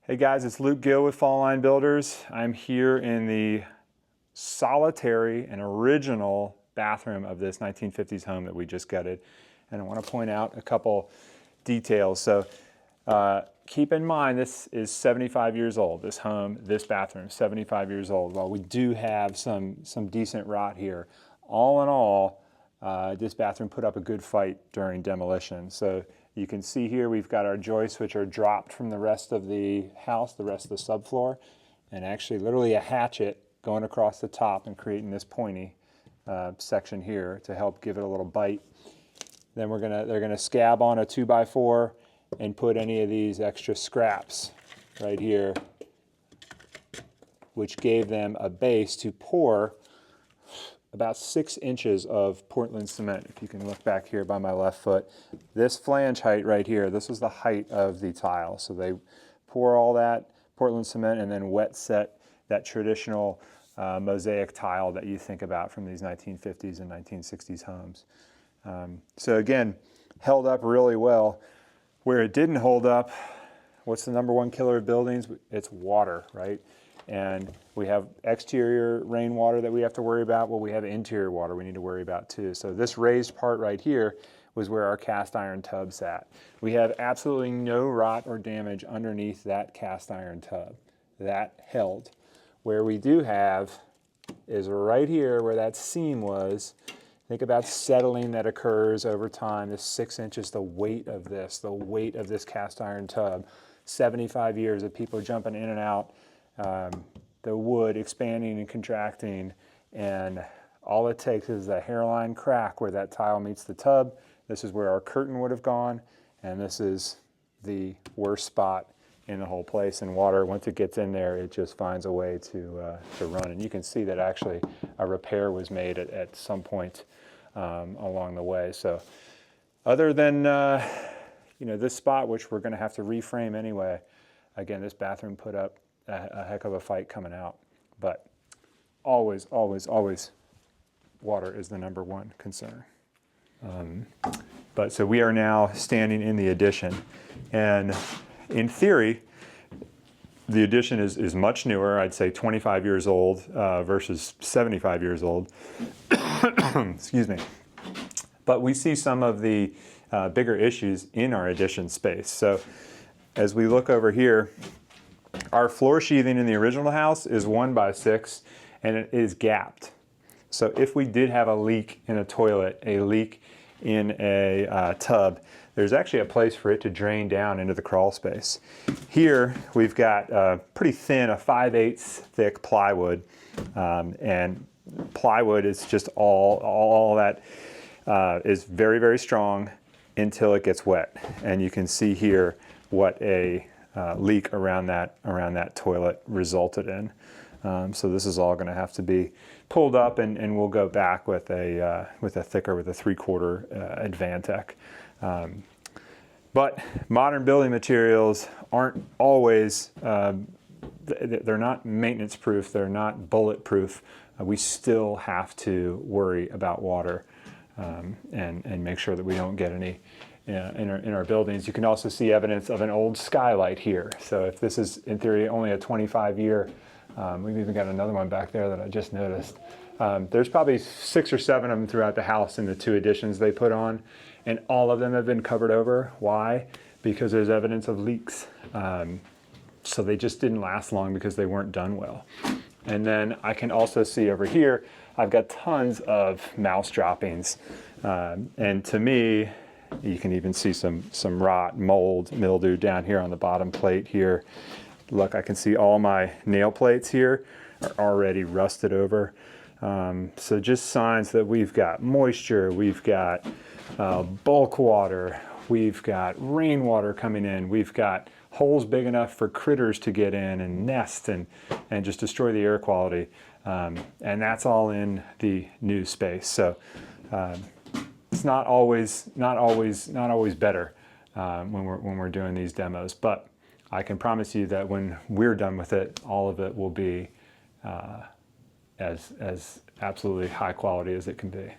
Hey guys, it's Luke Gill with Fall Line Builders. I'm here in the solitary and original bathroom of this 1950s home that we just gutted. And I want to point out a couple details. So keep in mind, this is 75 years old. This home, this bathroom, 75 years old. While we do have some decent rot here, all in all, this bathroom put up a good fight during demolition. So you can see here we've got our joists which are dropped from the rest of the house, the rest of the subfloor, and actually literally a hatchet going across the top and creating this pointy section here to help give it a little bite. Then they're gonna scab on a 2x4 and put any of these extra scraps right here, which gave them a base to pour about 6 inches of Portland cement. If you can look back here by my left foot, this flange height right here, this is the height of the tile. So they pour all that Portland cement and then wet set that traditional mosaic tile that you think about from these 1950s and 1960s homes. So again, held up really well. Where it didn't hold up, what's the #1 killer of buildings? It's water, right? And we have exterior rainwater that we have to worry about. Well, we have interior water we need to worry about too. So this raised part right here was where our cast iron tub sat. We have absolutely no rot or damage underneath that cast iron tub. That held. Where we do have is right here where that seam was. Think about settling that occurs over time. This 6 inches, the weight of this cast iron tub. 75 years of people jumping in and out. The wood expanding and contracting, and all it takes is a hairline crack where that tile meets the tub. This is where our curtain would have gone, and this is the worst spot in the whole place. And water, once it gets in there, it just finds a way to run. And you can see that actually a repair was made at some point along the way. So other than this spot, which we're going to have to reframe anyway, again, this bathroom put up a heck of a fight coming out, but always, always, always, water is the #1 concern. But so we are now standing in the addition, and in theory, the addition is much newer. I'd say 25 years old versus 75 years old. Excuse me. But we see some of the bigger issues in our addition space. So as we look over here, our floor sheathing in the original house is 1x6 and it is gapped. So if we did have a leak in a toilet, a leak in a tub, there's actually a place for it to drain down into the crawl space. Here we've got pretty thin, a 5/8 thick plywood, and plywood is just all that is very, very strong until it gets wet. And you can see here what a leak around that toilet resulted in. So this is all going to have to be pulled up, and we'll go back with a 3/4 Advantech. But modern building materials aren't always, they're not maintenance proof, they're not bulletproof. We still have to worry about water and make sure that we don't get any in our buildings. You can also see evidence of an old skylight here. So if this is in theory only a 25-year, we've even got another one back there that I just noticed. There's probably 6 or 7 of them throughout the house in the 2 additions they put on, and all of them have been covered over. Why? Because there's evidence of leaks. So they just didn't last long because they weren't done well. And then I can also see over here, I've got tons of mouse droppings. And to me, you can even see some rot, mold, mildew down here on the bottom plate here. Look, I can see all my nail plates here are already rusted over. So just signs that we've got moisture, we've got bulk water, we've got rainwater coming in, we've got holes big enough for critters to get in and nest and just destroy the air quality. And that's all in the new space. So it's not always better when we're doing these demos, but I can promise you that when we're done with it, all of it will be as absolutely high quality as it can be.